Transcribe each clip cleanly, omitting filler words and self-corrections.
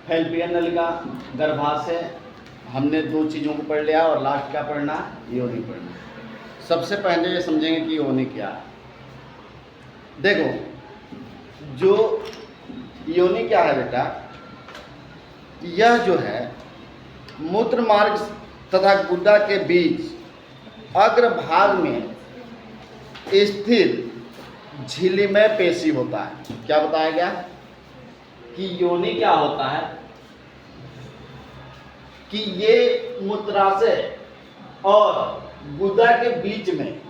फैल्पियन नलिका, गर्भाशय, हमने दो चीज़ों को पढ़ लिया और लास्ट क्या पढ़ना, योनि पढ़ना। सबसे पहले ये समझेंगे कि योनि क्या है। देखो, जो योनि क्या है बेटा, यह जो है मूत्र मार्ग तथा गुदा के बीच अग्रभाग में स्थिर झिल्लीमय पेशी होता है। क्या बताया गया कि योनि क्या होता है कि ये मूत्राशय और गुदा के बीच में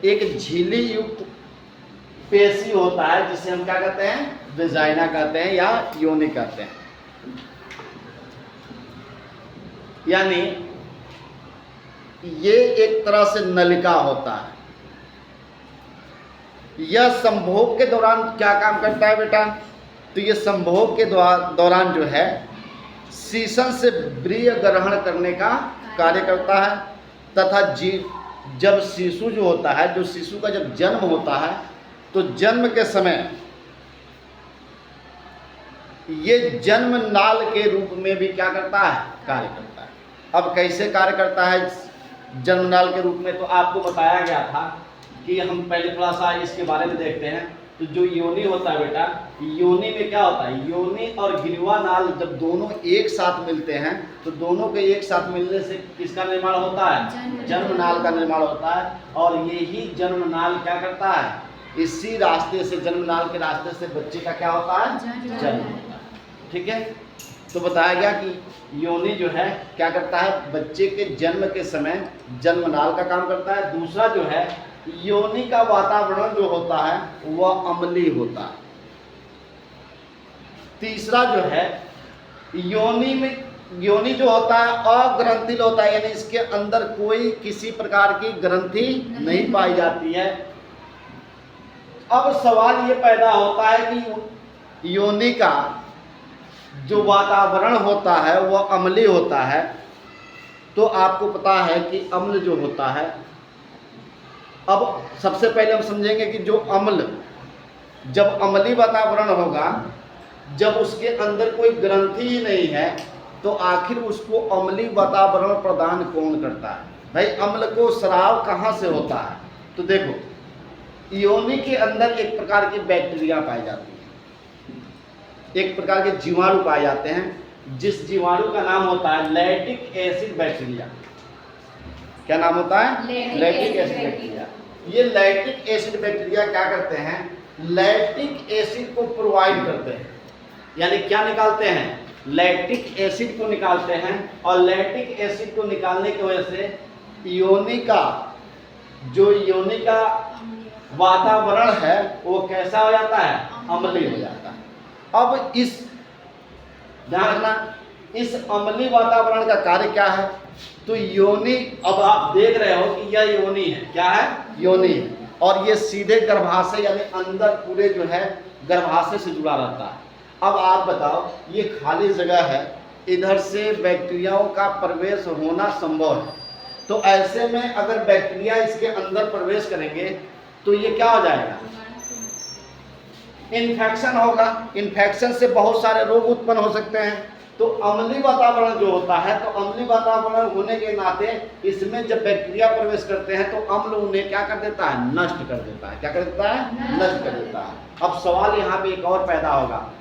एक झिल्ली युक्त पेशी होता है जिसे हम क्या कहते हैं, वेजाइना कहते हैं या योनि कहते हैं। यानी ये एक तरह से नलिका होता है। यह संभोग के दौरान क्या काम करता है बेटा, तो ये संभोग के दौरान जो है शीशन से व्रीय ग्रहण करने का कार्य करता है तथा जब शिशु जो होता है, जो शिशु का जब जन्म होता है तो जन्म के समय ये जन्म नाल के रूप में भी क्या करता है, कार्य करता है। अब कैसे कार्य करता है जन्म नाल के रूप में, तो आपको बताया गया था कि हम पहले थोड़ा सा इसके बारे में देखते हैं। तो जो योनि होता है बेटा, योनि में क्या होता है, योनि और गिलवा नाल जब दोनों एक साथ मिलते हैं तो दोनों के एक साथ मिलने से किसका निर्माण होता है, जन्म नाल का निर्माण होता है। और यही जन्म नाल क्या करता है, इसी रास्ते से, जन्म नाल के रास्ते से बच्चे का क्या होता है, जन्म होता है। ठीक है, तो बताया गया कि योनि जो है क्या करता है, बच्चे के जन्म के समय जन्म नाल का काम करता है। दूसरा जो है, योनि का वातावरण जो होता है वह अम्लीय होता है। तीसरा जो है, योनि जो होता है अग्रंथिल होता है, यानी इसके अंदर कोई किसी प्रकार की ग्रंथि नहीं पाई जाती है। अब सवाल ये पैदा होता है कि योनि का जो वातावरण होता है वह अम्लीय होता है। तो आपको पता है कि अम्ल जो होता है, अब सबसे पहले हम समझेंगे कि जो अम्ल, जब अम्लीय वातावरण होगा, जब उसके अंदर कोई ग्रंथि ही नहीं है, तो आखिर उसको अम्लीय वातावरण प्रदान कौन करता है। भाई अम्ल को स्राव कहाँ से होता है, तो देखो योनि के अंदर एक प्रकार की बैक्टीरिया पाई जाती है, एक प्रकार के जीवाणु पाए जाते हैं, जिस जीवाणु का नाम होता है लैक्टिक एसिड बैक्टीरिया। क्या नाम होता है, लैक्टिक एसिड बैक्टीरिया। ये लैक्टिक एसिड बैक्टीरिया क्या करते हैं, लैक्टिक एसिड को प्रोवाइड करते हैं, यानी क्या निकालते हैं, लैक्टिक एसिड को निकालते हैं। और लैक्टिक एसिड को निकालने की वजह से योनि का वातावरण है वो कैसा हो जाता है, अम्लीय हो जाता है। अब इस ध्यान रखना, इस अम्लीय वातावरण का कार्य क्या है, तो योनि, अब आप देख रहे हो कि यह योनि है, क्या है, योनि है। और ये सीधे गर्भाशय यानी अंदर पूरे जो है गर्भाशय से जुड़ा रहता है। अब आप बताओ, ये खाली जगह है, इधर से बैक्टीरियाओं का प्रवेश होना संभव है। तो ऐसे में अगर बैक्टीरिया इसके अंदर प्रवेश करेंगे तो ये क्या हो जाएगा, इन्फेक्शन होगा। इन्फेक्शन से बहुत सारे रोग उत्पन्न हो सकते हैं। तो अम्लीय वातावरण जो होता है, तो अम्लीय वातावरण होने के नाते इसमें जब बैक्टीरिया प्रवेश करते हैं तो अम्ल उन्हें क्या कर देता है, नष्ट कर देता है। क्या कर देता है, नष्ट कर देता है। अब सवाल यहाँ पे एक और पैदा होगा,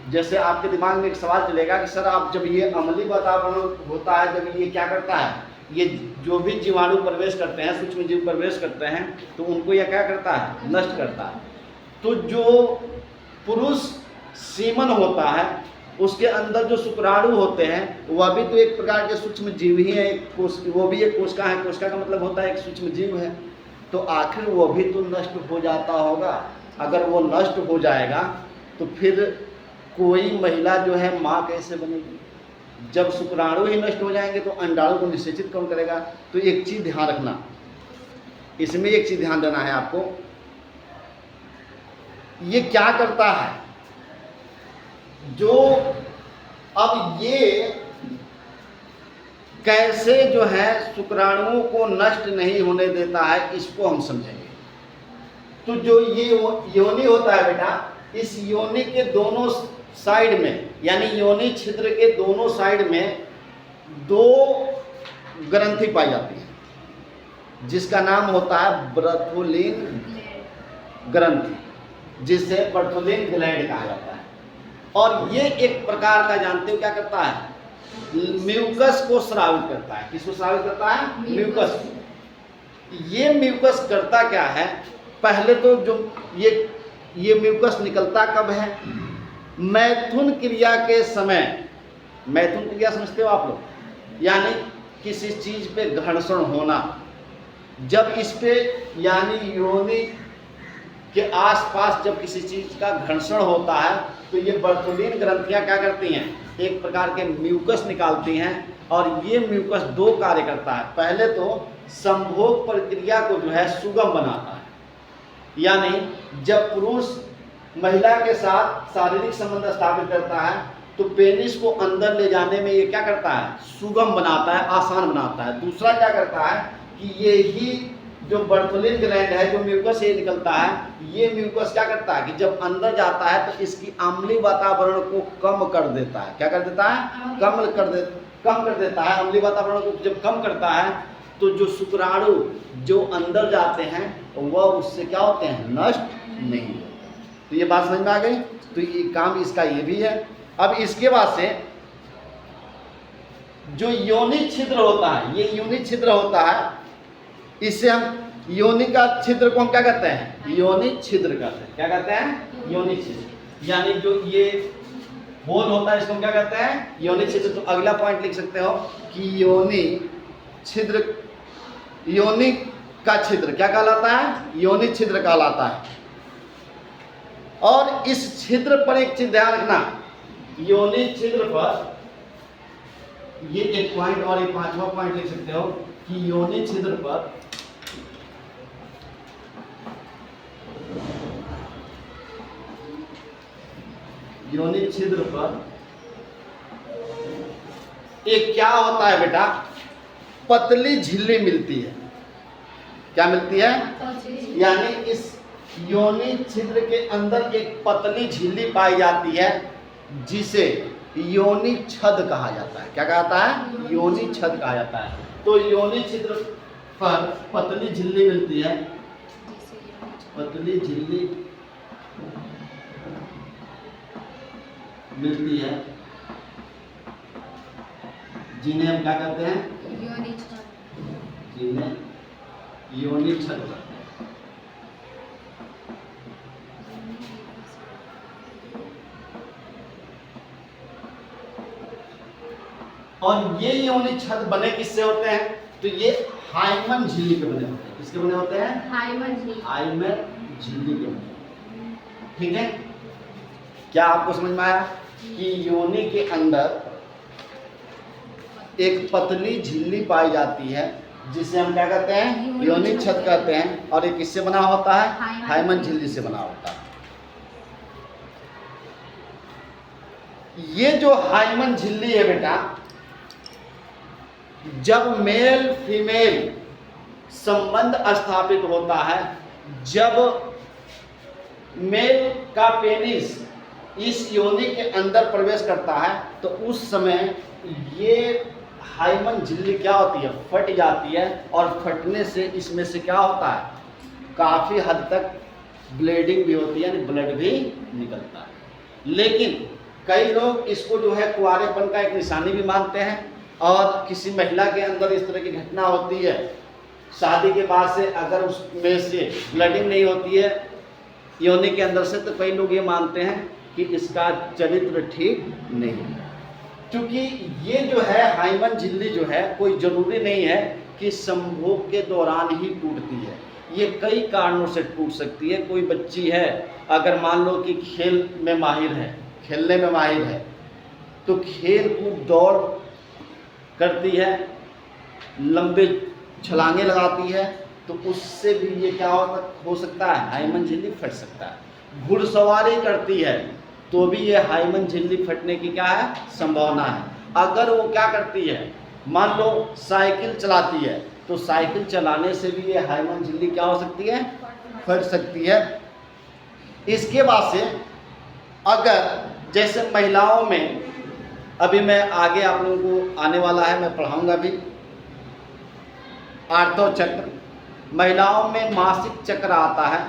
जैसे आपके दिमाग में एक सवाल चलेगा कि सर आप जब ये अम्लीय वातावरण होता है, जब ये क्या करता है, ये जो भी जीवाणु प्रवेश करते हैं, सूक्ष्म जीव प्रवेश करते हैं, तो उनको यह क्या करता है, नष्ट करता है। तो जो पुरुष सीमन होता है उसके अंदर जो शुक्राणु होते हैं वह भी तो एक प्रकार के सूक्ष्म जीव ही है, वो भी एक कोशिका है। कोशिका का मतलब होता है एक सूक्ष्म जीव है। तो आखिर वो भी तो नष्ट हो जाता होगा। अगर वो नष्ट हो जाएगा तो फिर कोई महिला जो है माँ कैसे बनेगी। जब शुक्राणु ही नष्ट हो जाएंगे तो अंडाणु को निषेचित कौन करेगा। तो एक चीज़ ध्यान रखना, इसमें एक चीज़ ध्यान देना है आपको, ये क्या करता है, जो अब ये कैसे जो है शुक्राणुओं को नष्ट नहीं होने देता है, इसको हम समझेंगे। तो जो ये योनि होता है बेटा, इस योनि के दोनों साइड में, यानी योनि छिद्र के दोनों साइड में दो ग्रंथि पाई जाती है, जिसका नाम होता है बर्थोलिन ग्रंथि, जिसे बर्थोलिन ग्लैंड कहा जाता है। और ये एक प्रकार का, जानते हो क्या करता है, म्यूकस को स्रावित करता है। किसको स्रावित करता है? म्यूकस। ये म्यूकस करता क्या है, पहले तो जो ये म्यूकस निकलता कब है, मैथुन क्रिया के समय। मैथुन क्रिया समझते हो आप लोग, यानी किसी चीज पे घर्षण होना। जब इस पे यानी योनि के आसपास जब किसी चीज का घर्षण होता है तो ये बर्थोलिन ग्रंथियां क्या करती हैं, एक प्रकार के म्यूकस निकालती हैं। और ये म्यूकस दो कार्य करता है। पहले तो संभोग प्रक्रिया को जो है सुगम बनाता है, यानी जब पुरुष महिला के साथ शारीरिक संबंध स्थापित करता है तो पेनिस को अंदर ले जाने में ये क्या करता है, सुगम बनाता है, आसान बनाता है। दूसरा क्या करता है कि ये ही जो बर्थोलिन ग्लैंड है, जो म्यूकस ये निकलता है, ये म्यूकस क्या करता है कि जब अंदर जाता है तो इसकी अम्लीय वातावरण को कम कर देता है। क्या कर देता है? कम कर देता है। अम्लीय वातावरण को जब कम करता है तो जो शुक्राणु जो अंदर जाते हैं वह उससे क्या होते हैं, नष्ट नहीं होते। तो ये बात समझ में आ गई। तो ये काम इसका ये भी है। अब इसके बाद से जो योनि छिद्र होता है, ये योनि छिद्र होता है, इससे हम योनि का छिद्र को हम क्या कहते हैं, योनि छिद्र कहते हैं। क्या कहते हैं? योनि छिद्र। यानी जो ये होल होता है इसको हम क्या कहते हैं, योनि छिद्र। तो अगला पॉइंट लिख सकते हो कि योनि छिद्र, योनि का छिद्र क्या कहलाता है, योनि छिद्र कहलाता है। और इस छिद्र पर एक चीज ध्यान रखना, योनि छिद्र पर ये एक पॉइंट और एक पांचवा पॉइंट लिख सकते हो कि योनि छिद्र पर योनि छिद्र पर एक क्या होता है बेटा, पतली झिल्ली मिलती है। क्या मिलती है? यानी इस योनि छिद्र के अंदर एक पतली झिल्ली पाई जाती है, जिसे योनि छद कहा जाता है। क्या कहता है? योनि छद कहा जाता है। तो योनि छिद्र पर पतली झिल्ली मिलती है, पतली झिल्ली मिलती है, जिन्हें हम क्या कहते हैं, योनि छद। जिन्हें योनि छद कहते हैं। और ये योनि छद बने किससे होते हैं, तो ये हाइमन झिल्ली के बने होते हैं। किसके बने होते हैं? हाइमन झिल्ली के बने। ठीक है, क्या आपको समझ में आया कि योनि के अंदर एक पतली झिल्ली पाई जाती है, जिसे हम क्या कहते हैं, योनि छद कहते हैं। और ये किससे बना होता है? हाइमन झिल्ली से बना होता है। ये जो हाइमन झिल्ली है बेटा, जब मेल फीमेल संबंध स्थापित होता है, जब मेल का पेनिस इस योनि के अंदर प्रवेश करता है, तो उस समय ये हाइमन झिल्ली क्या होती है, फट जाती है। और फटने से इसमें से क्या होता है, काफ़ी हद तक ब्लीडिंग भी होती है, यानी ब्लड भी निकलता है। लेकिन कई लोग इसको जो है कुंवारेपन का एक निशानी भी मानते हैं। और किसी महिला के अंदर इस तरह की घटना होती है शादी के बाद से, अगर उसमें से ब्लडिंग नहीं होती है योनि के अंदर से, तो कई लोग ये मानते हैं कि इसका चरित्र ठीक नहीं है। क्योंकि ये जो है हाइमन झिल्ली जो है, कोई ज़रूरी नहीं है कि संभोग के दौरान ही टूटती है। ये कई कारणों से टूट सकती है। कोई बच्ची है, अगर मान लो कि खेल में माहिर है, खेलने में माहिर है, तो खेल कूद दौड़ करती है, लंबे छलांगे लगाती है, तो उससे भी ये क्या हो सकता है, हाइमन झिल्ली फट सकता है। घुड़सवारी करती है तो भी ये हाइमन झिल्ली फटने की क्या है, संभावना है। अगर वो क्या करती है, मान लो साइकिल चलाती है, तो साइकिल चलाने से भी ये हाइमन झिल्ली क्या हो सकती है, फट सकती है। इसके बाद से अगर जैसे महिलाओं में, अभी मैं आगे आप लोगों को आने वाला है, मैं पढ़ाऊंगा भी, आर्तव चक्र, महिलाओं में मासिक चक्र आता है।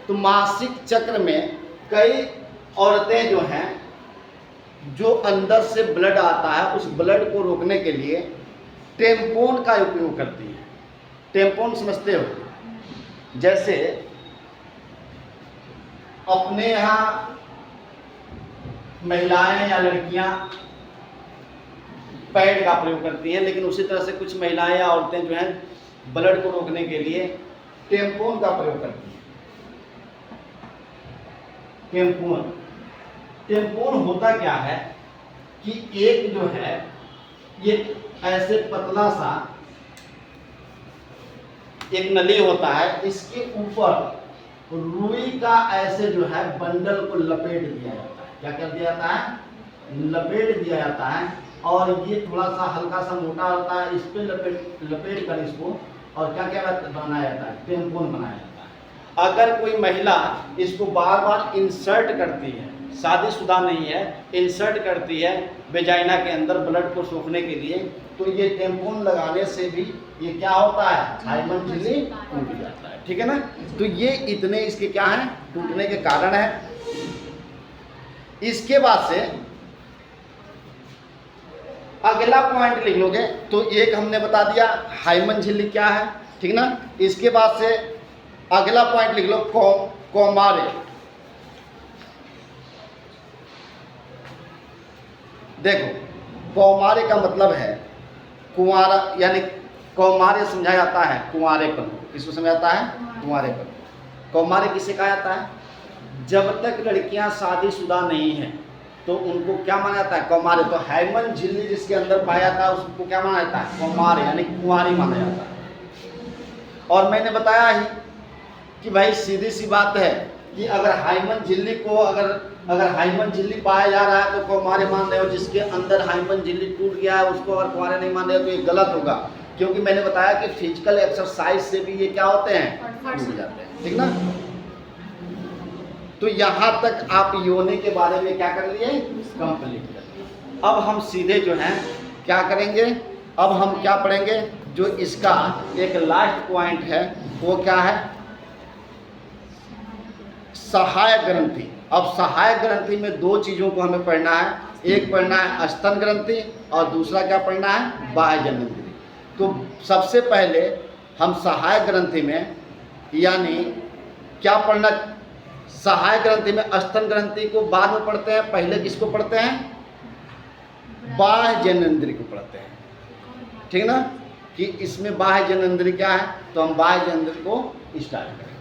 तो मासिक चक्र में कई औरतें जो हैं, जो अंदर से ब्लड आता है उस ब्लड को रोकने के लिए टेम्पोन का उपयोग करती हैं। टेम्पोन समझते हो? जैसे अपने यहाँ महिलाएं या लड़कियां पैड का प्रयोग करती हैं, लेकिन उसी तरह से कुछ महिलाएं या औरतें जो हैं ब्लड को रोकने के लिए टेम्पोन का प्रयोग करती हैं। टेम्पोन होता क्या है कि एक जो है ये ऐसे पतला सा एक नली होता है, इसके ऊपर रुई का ऐसे जो है बंडल को लपेट दिया जाता है। क्या कर दिया जाता है? लपेट दिया जाता है। और ये थोड़ा सा हल्का सा मोटा होता है, इस पे लपेट कर इसको और क्या क्या बनाया जाता है? टेम्पोन बनाया जाता है। अगर कोई महिला इसको बार बार इंसर्ट करती है, शादीशुदा नहीं है, इंसर्ट करती है वेजाइना के अंदर ब्लड को सोखने के लिए, तो ये टेम्पोन लगाने से भी ये क्या होता है? हाइमन झिल्ली टूट जाता है। ठीक है ना? तो ये इतने इसके क्या हैं? टूटने के कारण है। इसके बाद से अगला पॉइंट लिख लोगे तो एक हमने बता दिया हाइमन झिल्ली क्या है, ठीक ना। इसके बाद से अगला पॉइंट लिख लो कौमार्य। देखो कौमार्य का मतलब है कुंवारा, यानी कौमार्य समझा जाता है कुंवारेपन। किसको समझा जाता है? कुंवारेपन। कौमार्य किसे कहा जाता है? जब तक लड़कियां शादीशुदा नहीं हैं तो उनको क्या माना जाता है? कौमार्य। तो हाइमन झिल्ली जिसके अंदर पाया जाता है उसको क्या माना जाता है? कौमार्य, यानी कुंवारी माना जाता है। और मैंने बताया ही कि भाई सीधी सी बात है कि अगर हाइमन झिल्ली को अगर हाइमन झिल्ली पाया जा रहा है तो कौमार्य मान रहे हो, जिसके अंदर हाइमन झिल्ली टूट गया है उसको अगर कुंवारे नहीं मान रहे हो तो ये गलत होगा, क्योंकि मैंने बताया कि फिजिकल एक्सरसाइज से भी ये क्या होते हैं? टूट जाते हैं। ठीक ना। तो यहाँ तक आप योनि के बारे में क्या कर लिए? कंप्लीट कर लिए। अब हम सीधे जो हैं क्या करेंगे? अब हम क्या पढ़ेंगे? जो इसका एक लास्ट पॉइंट है वो क्या है? सहायक ग्रंथि। अब सहायक ग्रंथि में दो चीज़ों को हमें पढ़ना है, एक पढ़ना है स्तन ग्रंथि और दूसरा क्या पढ़ना है? बाह्य जननेंद्रिय। तो सबसे पहले हम सहायक ग्रंथि में यानी क्या पढ़ना? सहायक ग्रंथि में स्तन ग्रंथि को बाद में पढ़ते हैं, पहले किसको पढ़ते हैं? बाह्य जननेंद्रिय को पढ़ते हैं। ठीक ना, कि इसमें बाह्य जननेंद्रिय क्या है, तो हम बाह्य जननेंद्रिय को स्टार्ट करें।